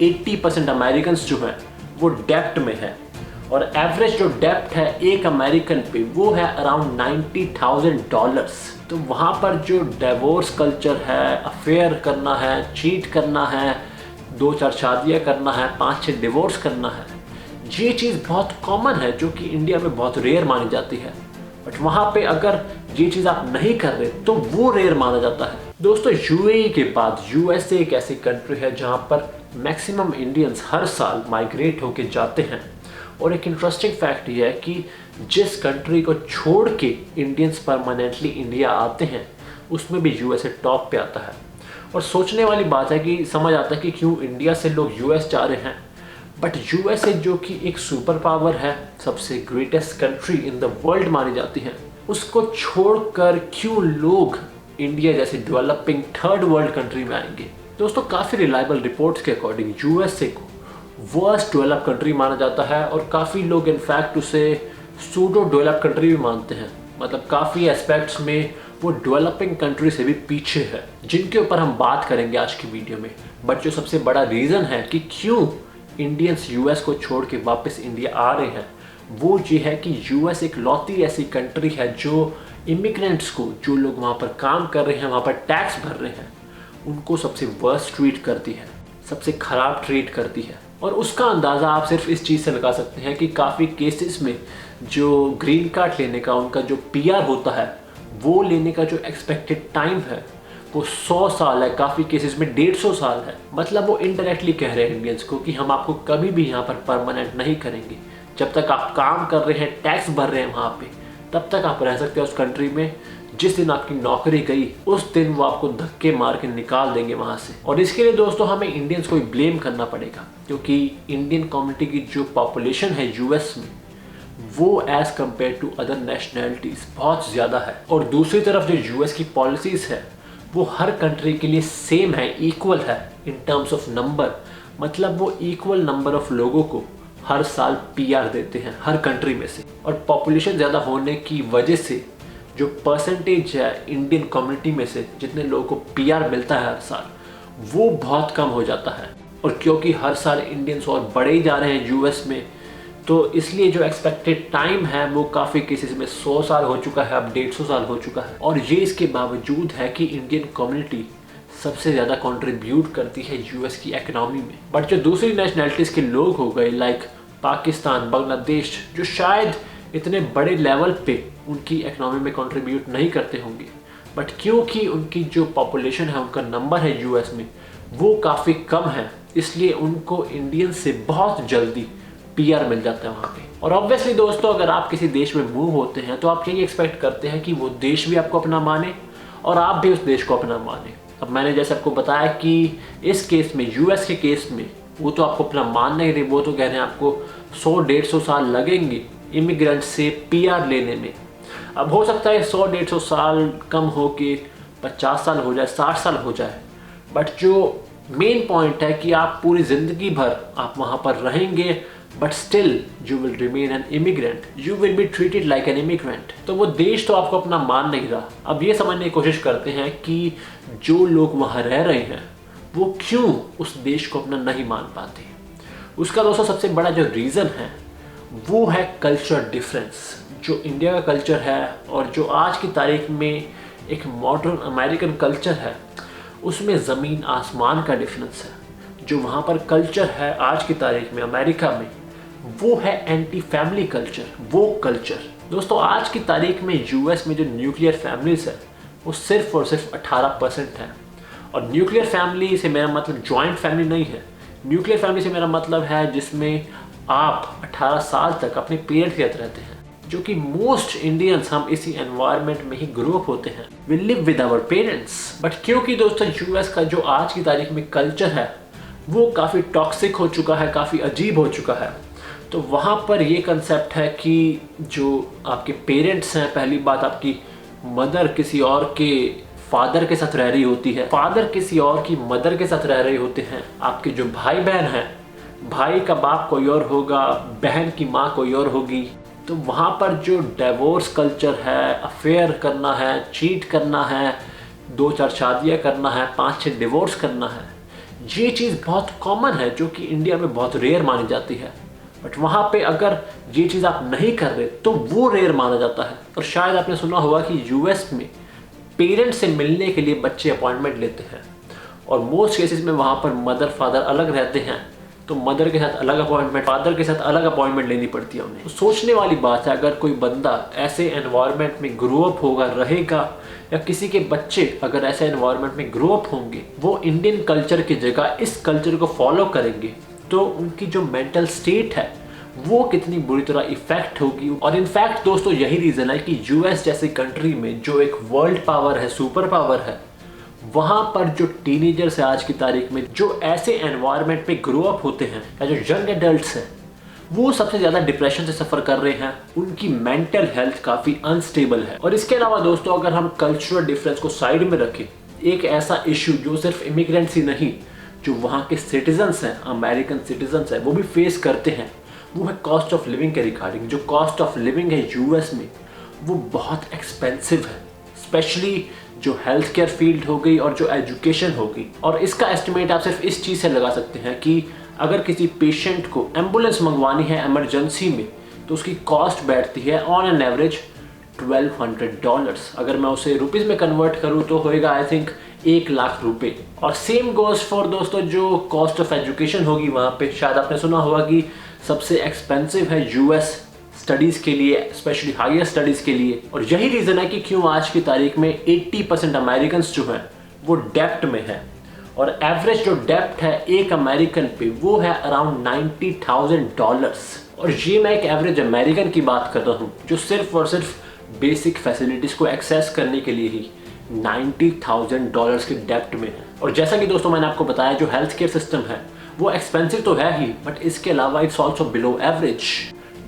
80% American जो हैं वो डेप्ट में है, और एवरेज जो डेप्ट है एक अमेरिकन पे वो है अराउंड $90,000। तो वहाँ पर जो डिवोर्स कल्चर है, अफेयर करना है, चीट करना है, 2-4 शादियाँ करना है, 5-6 डिवोर्स करना है, ये चीज़ बहुत कॉमन है जो कि इंडिया में बहुत रेयर मानी जाती है। बट वहाँ पे अगर ये चीज़ आप नहीं कर रहे तो वो रेयर माना जाता है। दोस्तों यूएई के बाद यूएसए एक ऐसी कंट्री है जहाँ पर मैक्सिमम इंडियंस हर साल माइग्रेट होके जाते हैं। और एक इंटरेस्टिंग फैक्ट ये है कि जिस कंट्री को छोड़ के इंडियंस परमानेंटली इंडिया आते हैं उसमें भी यूएसए टॉप पे आता है। और सोचने वाली बात है कि समझ आता है कि क्यों इंडिया से लोग यूएस जा रहे हैं। बट यूएसए जो कि एक सुपर पावर है, सबसे greatest country in the world मानी जाती है, उसको छोड़कर क्यों लोग इंडिया जैसे डेवलपिंग थर्ड वर्ल्ड कंट्री में आएंगे। दोस्तों काफ़ी रिलायबल रिपोर्ट्स के अकॉर्डिंग यूएसए को वर्स्ट डेवलप कंट्री माना जाता है, और काफ़ी लोग इनफैक्ट उसे सूडो डेवलप कंट्री भी मानते हैं। मतलब काफ़ी एस्पेक्ट्स में वो डेवलपिंग कंट्री से भी पीछे है, जिनके ऊपर हम बात करेंगे आज की वीडियो में। बट जो सबसे बड़ा रीज़न है कि क्यों इंडियंस यूएस को छोड़ के वापस इंडिया आ रहे हैं वो ये है कि यूएस एक लौती ऐसी कंट्री है जो इमिग्रेंट्स को, जो लोग वहाँ पर काम कर रहे हैं, वहाँ पर टैक्स भर रहे हैं, उनको सबसे वर्स्ट ट्रीट करती है, सबसे ख़राब ट्रीट करती है। और उसका अंदाज़ा आप सिर्फ इस चीज़ से लगा सकते हैं कि काफ़ी केसेस में जो ग्रीन कार्ड लेने का उनका जो पीआर होता है वो लेने का जो एक्सपेक्टेड टाइम है वो 100 साल है, काफ़ी केसेस में 150 साल है। मतलब वो इनडायरेक्टली कह रहे हैं इंडियंस को कि हम आपको कभी भी यहाँ पर परमानेंट नहीं करेंगे। जब तक आप काम कर रहे हैं, टैक्स भर रहे हैं वहाँ पे, तब तक आप रह सकते हैं उस कंट्री में। जिस दिन आपकी नौकरी गई उस दिन वो आपको धक्के मार के निकाल देंगे वहाँ से। और इसके लिए दोस्तों हमें इंडियंस को ब्लेम करना पड़ेगा, क्योंकि इंडियन कम्युनिटी की जो पॉपुलेशन है यूएस में वो as compare to other nationalities बहुत ज़्यादा है। और दूसरी तरफ जो यूएस की पॉलिसीज़ है वो हर कंट्री के लिए सेम है, इक्वल है इन टर्म्स ऑफ नंबर। मतलब वो इक्वल नंबर ऑफ लोगों को हर साल पीआर देते हैं हर कंट्री में से। और पॉपुलेशन ज़्यादा होने की वजह से जो परसेंटेज है इंडियन कम्युनिटी में से जितने लोगों को पीआर मिलता है हर साल वो बहुत कम हो जाता है। और क्योंकि हर साल इंडियंस और बढ़े ही जा रहे हैं यूएस में, तो इसलिए जो एक्सपेक्टेड टाइम है वो काफ़ी केसेस में 100 साल हो चुका है, अब 150 साल हो चुका है। और ये इसके बावजूद है कि इंडियन कम्युनिटी सबसे ज़्यादा कंट्रीब्यूट करती है यूएस की इकोनॉमी में। बट जो दूसरी नेशनैलिटीज़ के लोग हो गए लाइक पाकिस्तान, बांग्लादेश, जो शायद इतने बड़े लेवल पे उनकी इकोनॉमी में कंट्रीब्यूट नहीं करते होंगे, बट क्योंकि उनकी जो पॉपुलेशन है, उनका नंबर है यूएस में वो काफ़ी कम है, इसलिए उनको इंडियन से बहुत जल्दी पीआर मिल जाता है वहाँ पे। और ऑब्वियसली दोस्तों अगर आप किसी देश में मूव होते हैं तो आप यही एक्सपेक्ट करते हैं कि वो देश भी आपको अपना माने और आप भी उस देश को अपना माने। अब मैंने जैसे आपको बताया कि इस केस में, यूएस के केस में, वो तो आपको अपना मान नहीं रहे, वो तो कह रहे हैं आपको 100-150 साल लगेंगे इमिग्रेंट से पीआर लेने में। अब हो सकता है 100-150 साल कम हो के 50 साल हो जाए, 60 साल हो जाए, बट जो मेन पॉइंट है कि आप पूरी ज़िंदगी भर आप वहाँ पर रहेंगे, but still you will remain N immigrant, you will be treated like an immigrant. तो वो देश तो आपको अपना मान नहीं रहा। अब ये समझने की कोशिश करते हैं कि जो लोग वहाँ रह रहे हैं वो क्यों उस देश को अपना नहीं मान पाते। उसका दोस्तों सबसे बड़ा जो रीज़न है वो है कल्चर डिफरेंस। जो इंडिया का कल्चर है और जो आज की तारीख में एक मॉडर्न अमेरिकन कल्चर है उसमें ज़मीन आसमान का डिफरेंस है। जो वहाँ पर कल्चर है आज की तारीख में अमेरिका में वो है एंटी फैमिली कल्चर, वो कल्चर। दोस्तों आज की तारीख में यूएस में जो न्यूक्लियर फैमिलीज है वो सिर्फ और सिर्फ 18% है। और न्यूक्लियर फैमिली से मेरा मतलब जॉइंट फैमिली नहीं है। न्यूक्लियर फैमिली से मेरा मतलब है जिसमें आप 18 साल तक अपने पेरेंट्स के साथ रहते हैं, जो कि मोस्ट इंडियंस हम इसी एनवायरनमेंट में ही ग्रो अप होते हैं। We live with our parents. But क्योंकि दोस्तों यूएस का जो आज की तारीख में कल्चर है वो काफ़ी टॉक्सिक हो चुका है, काफ़ी अजीब हो चुका है, तो वहाँ पर ये कंसेप्ट है कि जो आपके पेरेंट्स हैं, पहली बात आपकी मदर किसी और के फादर के साथ रह रही होती है, फादर किसी और की मदर के साथ रह रहे होते हैं। आपके जो भाई बहन हैं, भाई का बाप कोई और होगा, बहन की माँ कोई और होगी। तो वहाँ पर जो डिवोर्स कल्चर है, अफेयर करना है, चीट करना है, 2-4 शादियाँ करना है, 5-6 डिवोर्स करना है, ये चीज़ बहुत कॉमन है जो कि इंडिया में बहुत रेयर मानी जाती है, बट वहाँ पे अगर ये चीज़ आप नहीं कर रहे तो वो रेयर माना जाता है। और शायद आपने सुना होगा कि यूएस में पेरेंट्स से मिलने के लिए बच्चे अपॉइंटमेंट लेते हैं, और मोस्ट केसेस में वहाँ पर मदर फादर अलग रहते हैं, तो मदर के साथ अलग अपॉइंटमेंट, फादर के साथ अलग अपॉइंटमेंट लेनी पड़ती है उन्हें। तो सोचने वाली बात है, अगर कोई बंदा ऐसे एनवायरनमेंट में ग्रो अप होगा, रहेगा, या किसी के बच्चे अगर ऐसे एनवायरनमेंट में ग्रो अप होंगे, वो इंडियन कल्चर की जगह इस कल्चर को फॉलो करेंगे, तो उनकी जो मेंटल स्टेट है वो कितनी बुरी तरह इफेक्ट होगी। और इनफैक्ट दोस्तों यही रीज़न है कि यूएस जैसी कंट्री में जो एक वर्ल्ड पावर है, सुपर पावर है, वहाँ पर जो टीनेजर्स है आज की तारीख में, जो ऐसे एनवायरनमेंट पे ग्रो अप होते हैं, या जो यंग एडल्ट्स हैं, वो सबसे ज़्यादा डिप्रेशन से सफ़र कर रहे हैं। उनकी मेंटल हेल्थ काफ़ी अनस्टेबल है। और इसके अलावा दोस्तों अगर हम कल्चरल डिफरेंस को साइड में रखें, एक ऐसा इशू जो सिर्फ इमिग्रेंट्स ही नहीं, जो वहाँ के सिटीजन्स हैं, अमेरिकन सिटीजन्स हैं, वो भी फेस करते हैं, वो है कॉस्ट ऑफ लिविंग के रिगार्डिंग। जो कॉस्ट ऑफ लिविंग है यूएस में वो बहुत एक्सपेंसिव है, स्पेशली जो हेल्थ केयर फील्ड हो गई और जो एजुकेशन हो गई। और इसका एस्टिमेट आप सिर्फ इस चीज़ से लगा सकते हैं कि अगर किसी पेशेंट को एम्बुलेंस मंगवानी है इमरजेंसी में, तो उसकी कॉस्ट बैठती है ऑन एन एवरेज $1200। अगर मैं उसे रुपीज़ में कन्वर्ट करूँ तो होएगा आई थिंक 1 लाख रुपए। और सेम गोज़ फॉर दोस्तों जो कॉस्ट ऑफ एजुकेशन होगी वहाँ पे। शायद आपने सुना होगा कि सबसे एक्सपेंसिव है यूएस स्टडीज़ के लिए, स्पेशली हायर स्टडीज़ के लिए। और यही रीज़न है कि क्यों आज की तारीख में 80% अमेरिकन जो हैं वो डेप्ट में है। और एवरेज जो डेप्ट है एक अमेरिकन पे वो है अराउंड $90,000। और ये मैं एक एवरेज अमेरिकन की बात कर रहा हूँ जो सिर्फ और सिर्फ बेसिक फैसिलिटीज़ को एक्सेस करने के लिए ही $90,000 के डेप्ट में है। और जैसा कि दोस्तों मैंने आपको बताया, जो हेल्थ केयर सिस्टम है वो एक्सपेंसिव तो है ही, बट इसके अलावा it's also below average.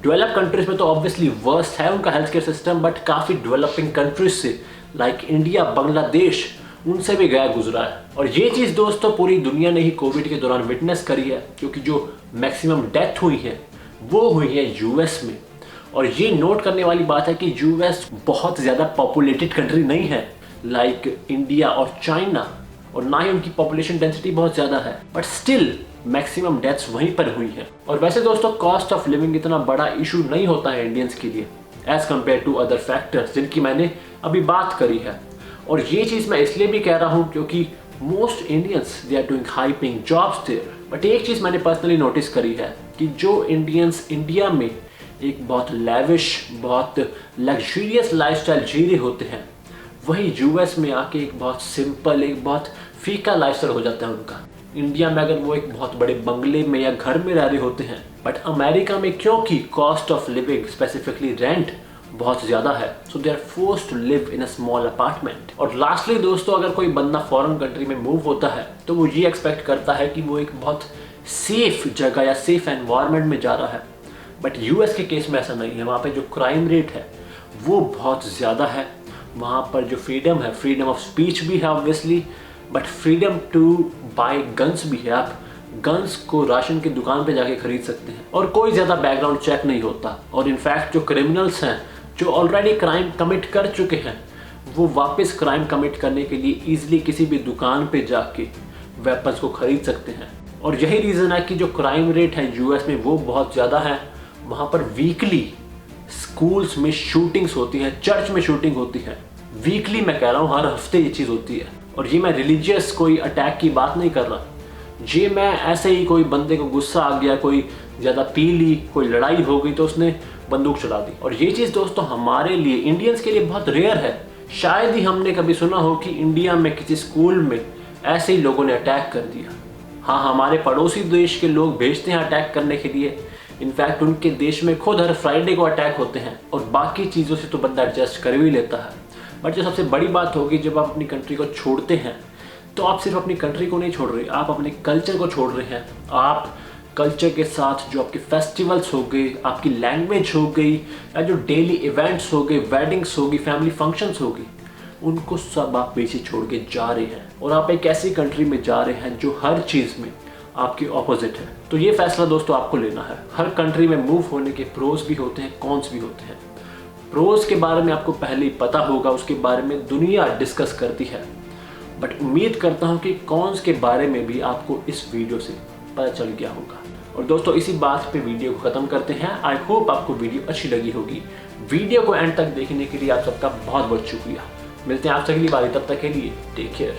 Develop countries में तो ऑब्वियसली वर्स्ट है उनका हेल्थ केयर सिस्टम, बट काफ़ी डेवलपिंग कंट्रीज से लाइक इंडिया, बांग्लादेश, उनसे भी गया गुजरा है। और ये चीज़ दोस्तों पूरी दुनिया ने ही कोविड के दौरान विटनेस करी है, क्योंकि जो मैक्सिमम डेथ हुई है वो हुई है यूएस में। और ये नोट करने वाली बात है कि यूएस बहुत ज़्यादा पॉपुलेटेड कंट्री नहीं है लाइक इंडिया और चाइना, और ना ही उनकी पॉपुलेशन डेंसिटी बहुत ज़्यादा है, बट स्टिल मैक्सिमम डेथ्स वहीं पर हुई है। और वैसे दोस्तों कॉस्ट ऑफ लिविंग इतना बड़ा इशू नहीं होता है इंडियंस के लिए as compare to other factors जिनकी मैंने अभी बात करी है। और ये चीज़ मैं इसलिए भी कह रहा हूँ क्योंकि most Indians they are doing high paying jobs there. But एक चीज़ मैंने पर्सनली नोटिस करी है कि जो इंडियंस इंडिया में एक बहुत लैविश, बहुत लग्जूरियस लाइफस्टाइल जी रहे होते हैं, वही यूएस में आके एक बहुत सिंपल, एक बहुत फीका लाइफस्टाइल हो जाता है उनका। इंडिया में अगर वो एक बहुत बड़े बंगले में या घर में रह रहे होते हैं, बट अमेरिका में क्योंकि cost of living specifically rent बहुत ज़्यादा है, so they are forced to live in a small apartment. और लास्टली दोस्तों अगर कोई बंदा फॉरेन कंट्री में मूव होता है तो वो ये एक्सपेक्ट करता है कि वो एक बहुत सेफ जगह या सेफ एनवायरनमेंट में जा रहा है, बट यूएस के केस में ऐसा नहीं है। वहाँ पे जो क्राइम रेट है वो बहुत ज़्यादा है। वहाँ पर जो फ्रीडम है, फ्रीडम ऑफ स्पीच भी है obviously, but freedom to buy guns भी है। आप गन्स को राशन की दुकान पे जाके खरीद सकते हैं और कोई ज़्यादा बैकग्राउंड चेक नहीं होता। और इनफैक्ट जो क्रिमिनल्स हैं जो ऑलरेडी क्राइम कमिट कर चुके हैं, वो वापस क्राइम कमिट करने के लिए ईजिली किसी भी दुकान पे जाके वेपन्स को खरीद सकते हैं। और यही रीज़न है कि जो क्राइम रेट है यूएस में वो बहुत ज़्यादा है। वहाँ पर वीकली स्कूल्स में शूटिंग्स होती हैं, चर्च में शूटिंग होती है, वीकली मैं कह रहा हूँ, हर हफ्ते ये चीज़ होती है। और ये मैं रिलीजियस कोई अटैक की बात नहीं कर रहा, ये मैं ऐसे ही कोई बंदे को गुस्सा आ गया, कोई ज़्यादा पी ली, कोई लड़ाई हो गई तो उसने बंदूक चला दी। और ये चीज़ दोस्तों हमारे लिए, इंडियंस के लिए बहुत रेयर है। शायद ही हमने कभी सुना हो कि इंडिया में किसी स्कूल में ऐसे ही लोगों ने अटैक कर दिया। हाँ, हमारे पड़ोसी देश के लोग भेजते हैं अटैक करने के लिए, इनफैक्ट उनके देश में खुद हर फ्राइडे को अटैक होते हैं, और बाकी चीज़ों से तो बंदा एडजस्ट कर भी लेता है। बट जो सबसे बड़ी बात होगी, जब आप अपनी कंट्री को छोड़ते हैं तो आप सिर्फ अपनी कंट्री को नहीं छोड़ रहे, आप अपने कल्चर को छोड़ रहे हैं। आप कल्चर के साथ जो आपके फेस्टिवल्स हो गए, आपकी लैंग्वेज हो गई, या जो डेली इवेंट्स हो गए, वेडिंग्स होगी, फैमिली फंक्शंस होगी, उनको सब आप पीछे छोड़ के जा रहे हैं। और आप एक ऐसी कंट्री में जा रहे हैं जो हर चीज़ में आपके ऑपोजिट है। तो ये फैसला दोस्तों आपको लेना है। हर कंट्री में मूव होने के प्रोज भी होते हैं, कॉन्स भी होते हैं। प्रोज के बारे में आपको पहले ही पता होगा, उसके बारे में दुनिया डिस्कस करती है। बट उम्मीद करता हूँ कि कॉन्स के बारे में भी आपको इस वीडियो से पता चल गया होगा। और दोस्तों इसी बात पे वीडियो को ख़त्म करते हैं। आई होप आपको वीडियो अच्छी लगी होगी। वीडियो को एंड तक देखने के लिए आप सबका बहुत बहुत शुक्रिया। मिलते हैं आप सभी बारी, तब तक के लिए टेक केयर।